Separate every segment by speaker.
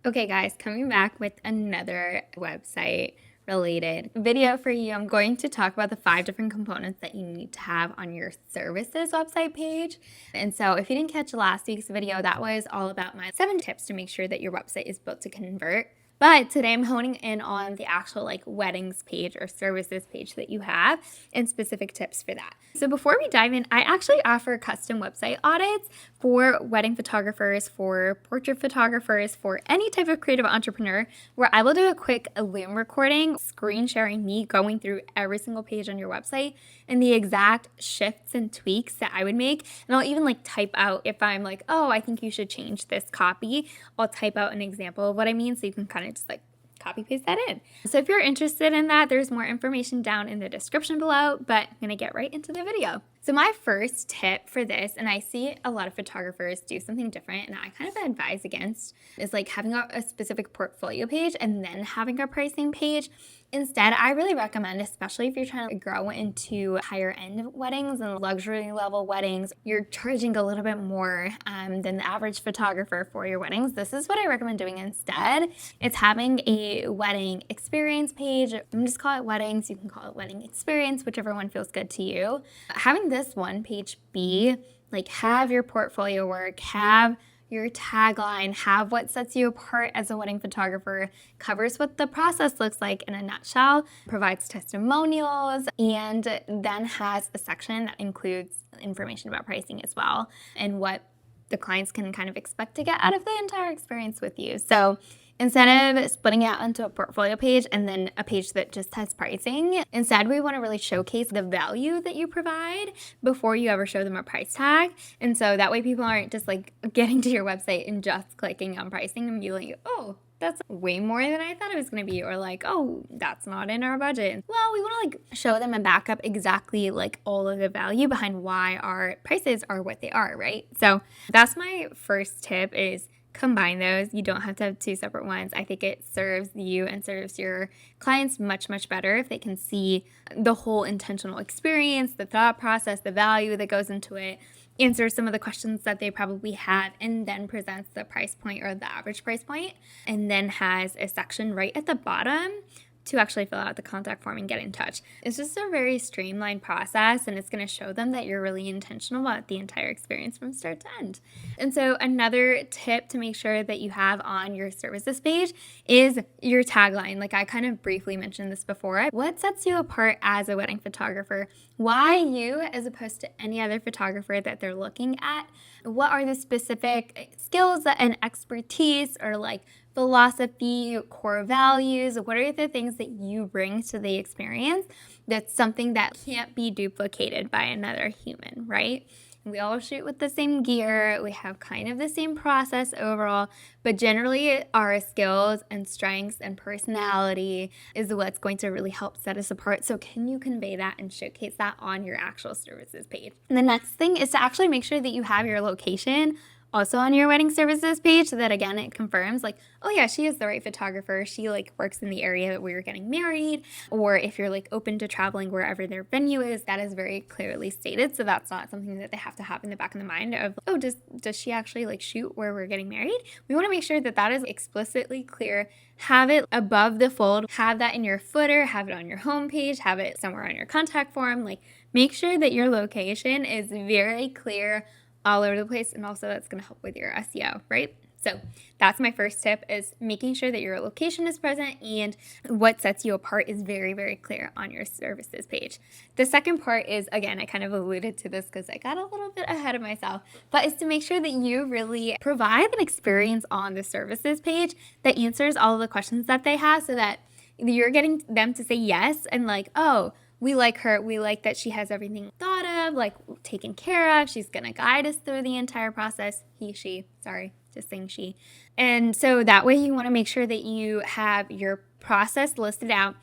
Speaker 1: Okay, guys, coming back with another website related video for you. I'm going to talk about the 5 different components that you need to have on your services website page. And so, if you didn't catch last week's video, that was all about my 7 tips to make sure that your website is built to convert. But today I'm honing in on the actual weddings page or services page that you have and specific tips for that. So before we dive in, I actually offer custom website audits for wedding photographers, for portrait photographers, for any type of creative entrepreneur, where I will do a quick Loom recording, screen sharing me going through every single page on your website and the exact shifts and tweaks that I would make. And I'll even type out if I'm like, oh, I think you should change this copy. I'll type out an example of what I mean so you can kind of just copy paste that in. So if you're interested in that, there's more information down in the description below, but I'm gonna get right into the video. So my first tip for this, and I see a lot of photographers do something different and I kind of advise against, is having a specific portfolio page and then having a pricing page. Instead, I really recommend, especially if you're trying to grow into higher end weddings and luxury level weddings, you're charging a little bit more than the average photographer for your weddings. This is what I recommend doing instead. It's having a wedding experience page. I'm just call it weddings. You can call it wedding experience, whichever one feels good to you. Having this one page be have your portfolio work, have your tagline, have what sets you apart as a wedding photographer, covers what the process looks like in a nutshell, provides testimonials, and then has a section that includes information about pricing as well and what the clients can kind of expect to get out of the entire experience with you. So instead of splitting it out into a portfolio page and then a page that just has pricing, instead we want to really showcase the value that you provide before you ever show them a price tag. And so that way people aren't just getting to your website and just clicking on pricing and be like, oh, that's way more than I thought it was going to be, or oh, that's not in our budget. Well, we want to show them and back up exactly all of the value behind why our prices are what they are, right? So that's my first tip, is combine those. You don't have to have 2 separate ones. I think it serves you and serves your clients much, much better if they can see the whole intentional experience, the thought process, the value that goes into it, answer some of the questions that they probably have, and then presents the price point or the average price point, and then has a section right at the bottom to actually fill out the contact form and get in touch. It's just a very streamlined process, and it's going to show them that you're really intentional about the entire experience from start to end. And so another tip to make sure that you have on your services page is your tagline. I kind of briefly mentioned this before. What sets you apart as a wedding photographer? Why you as opposed to any other photographer that they're looking at? What are the specific skills and expertise or philosophy, core values? What are the things that you bring to the experience that's something that can't be duplicated by another human, right? We all shoot with the same gear. We have kind of the same process overall, but generally our skills and strengths and personality is what's going to really help set us apart. So can you convey that and showcase that on your actual services page? And the next thing is to actually make sure that you have your location also on your wedding services page, so that again it confirms oh yeah, she is the right photographer. She works in the area that we were getting married. Or if you're open to traveling wherever their venue is, that is very clearly stated. So that's not something that they have to have in the back of the mind of, oh, does she actually shoot where we're getting married? We want to make sure that that is explicitly clear. Have it above the fold, have that in your footer, have it on your homepage, have it somewhere on your contact form. Make sure that your location is very clear all over the place, and also that's going to help with your SEO, right? So that's my first tip, is making sure that your location is present and what sets you apart is very, very clear on your services page. The second part is, again, I kind of alluded to this because I got a little bit ahead of myself, but is to make sure that you really provide an experience on the services page that answers all of the questions that they have, so that you're getting them to say yes and oh, we like her. We like that she has everything thought of, taken care of. She's going to guide us through the entire process. She, sorry, just saying she. And so that way you want to make sure that you have your process listed out.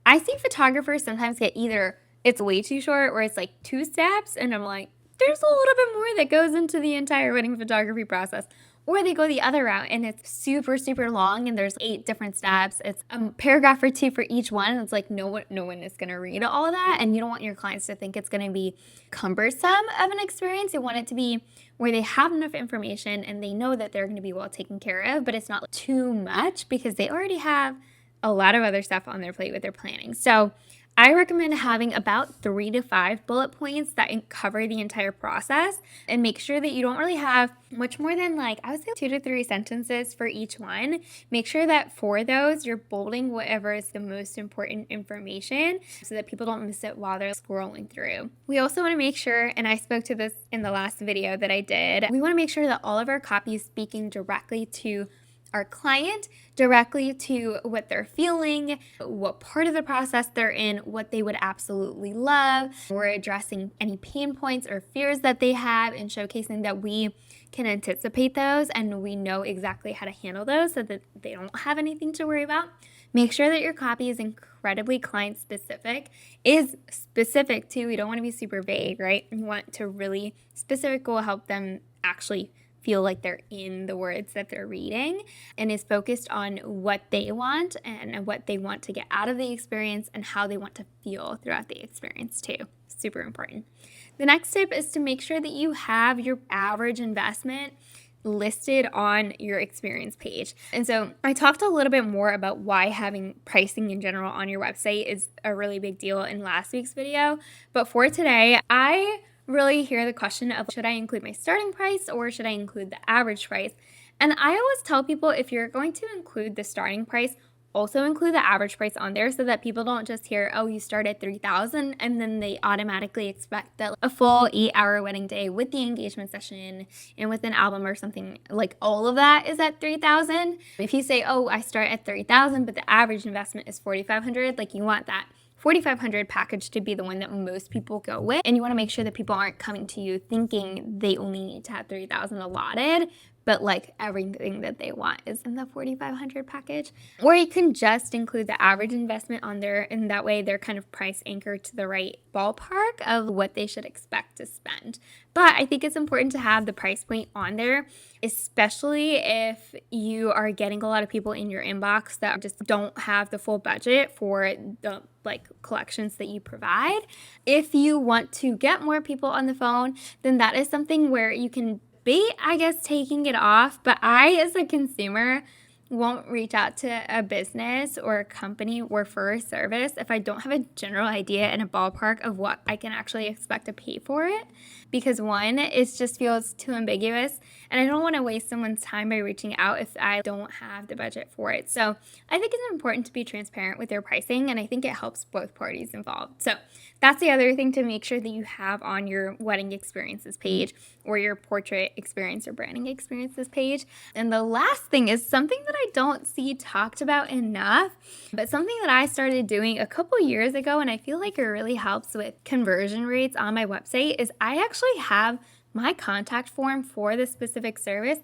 Speaker 1: I see photographers sometimes get either it's way too short or it's 2 steps. And I'm there's a little bit more that goes into the entire wedding photography process. Or they go the other route and it's super, super long and there's 8 different steps. It's a paragraph or 2 for each one. It's like no one is going to read all of that. And you don't want your clients to think it's going to be cumbersome of an experience. You want it to be where they have enough information and they know that they're going to be well taken care of, but it's not too much because they already have a lot of other stuff on their plate with their planning. So I recommend having about 3 to 5 bullet points that cover the entire process, and make sure that you don't really have much more than I would say 2 to 3 sentences for each one. Make sure that for those you're bolding whatever is the most important information so that people don't miss it while they're scrolling through. We also want to make sure, and I spoke to this in the last video that I did, we want to make sure that all of our copy is speaking directly to our client, directly to what they're feeling, what part of the process they're in, what they would absolutely love. We're addressing any pain points or fears that they have and showcasing that we can anticipate those and we know exactly how to handle those so that they don't have anything to worry about. Make sure that your copy is incredibly client specific. Is specific too. We don't want to be super vague, right? We want to really specific will help them actually feel like they're in the words that they're reading, and is focused on what they want and what they want to get out of the experience and how they want to feel throughout the experience too. Super important. The next tip is to make sure that you have your average investment listed on your experience page. And so I talked a little bit more about why having pricing in general on your website is a really big deal in last week's video. But for today, I really hear the question of, should I include my starting price or should I include the average price? And I always tell people, if you're going to include the starting price, also include the average price on there so that people don't just hear, oh, you start at $3,000 and then they automatically expect that a full 8-hour wedding day with the engagement session and with an album or something, like all of that is at $3,000. If you say, oh, I start at $3,000 but the average investment is $4,500, like you want that $4,500 package to be the one that most people go with. And you want to make sure that people aren't coming to you thinking they only need to have $3,000 allotted, but like everything that they want is in the $4,500 package. Or you can just include the average investment on there, and that way they're kind of price anchored to the right ballpark of what they should expect to spend. But I think it's important to have the price point on there, especially if you are getting a lot of people in your inbox that just don't have the full budget for the collections that you provide. If you want to get more people on the phone, then that is something where you can be, I guess, taking it off. But I, as a consumer, won't reach out to a business or a company or for a service if I don't have a general idea and a ballpark of what I can actually expect to pay for it. Because one, it just feels too ambiguous, and I don't want to waste someone's time by reaching out if I don't have the budget for it. So I think it's important to be transparent with your pricing, and I think it helps both parties involved. So that's the other thing to make sure that you have on your wedding experiences page or your portrait experience or branding experiences page. And the last thing is something that I don't see talked about enough, but something that I started doing a couple years ago, and I feel like it really helps with conversion rates on my website, is I actually have my contact form for the specific service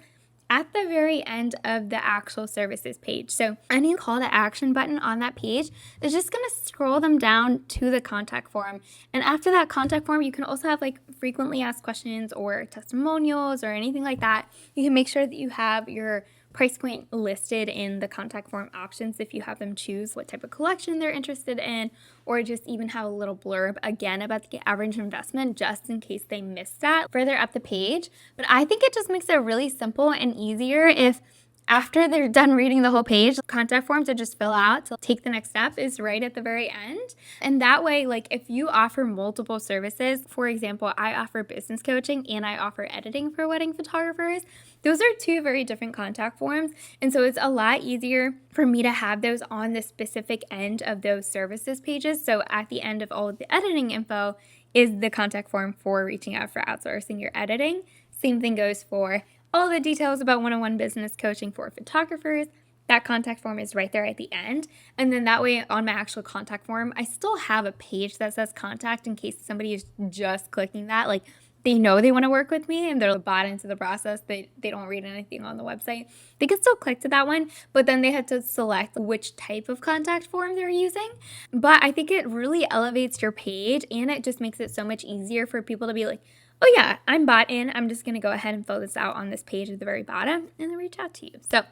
Speaker 1: at the very end of the actual services page. So any call to action button on that page is just going to scroll them down to the contact form. And after that contact form, you can also have frequently asked questions or testimonials or anything like that. You can make sure that you have your price point listed in the contact form options if you have them choose what type of collection they're interested in, or just even have a little blurb again about the average investment just in case they missed that further up the page. But I think it just makes it really simple and easier if after they're done reading the whole page, contact form to just fill out to take the next step is right at the very end. And that way, if you offer multiple services, for example, I offer business coaching and I offer editing for wedding photographers. Those are 2 very different contact forms. And so it's a lot easier for me to have those on the specific end of those services pages. So at the end of all of the editing info is the contact form for reaching out for outsourcing your editing. Same thing goes for all the details about one-on-one business coaching for photographers. That contact form is right there at the end. And then that way on my actual contact form, I still have a page that says contact in case somebody is just clicking that. They know they want to work with me and they're bought into the process. They don't read anything on the website. They can still click to that one, but then they have to select which type of contact form they're using. But I think it really elevates your page, and it just makes it so much easier for people to be like, oh yeah, I'm bought in. I'm just going to go ahead and fill this out on this page at the very bottom and then reach out to you. So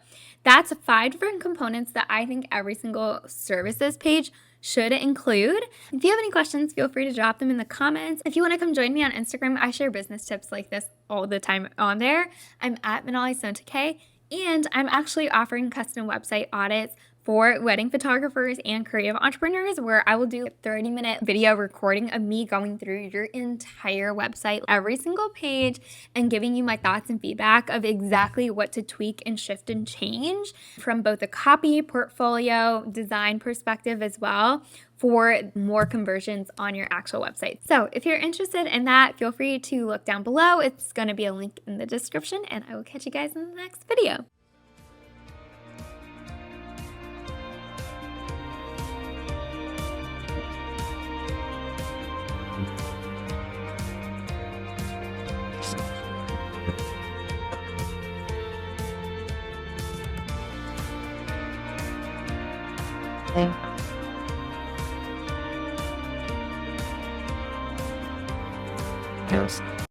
Speaker 1: that's 5 different components that I think every single services page should include. If you have any questions, feel free to drop them in the comments. If you want to come join me on Instagram, I share business tips like this all the time on there. I'm at Manali Sontake, and I'm actually offering custom website audits for wedding photographers and creative entrepreneurs, where I will do a 30-minute video recording of me going through your entire website, every single page, and giving you my thoughts and feedback of exactly what to tweak and shift and change from both a copy, portfolio, design perspective as well, for more conversions on your actual website. So if you're interested in that, feel free to look down below. It's going to be a link in the description, and I will catch you guys in the next video.
Speaker 2: Okay.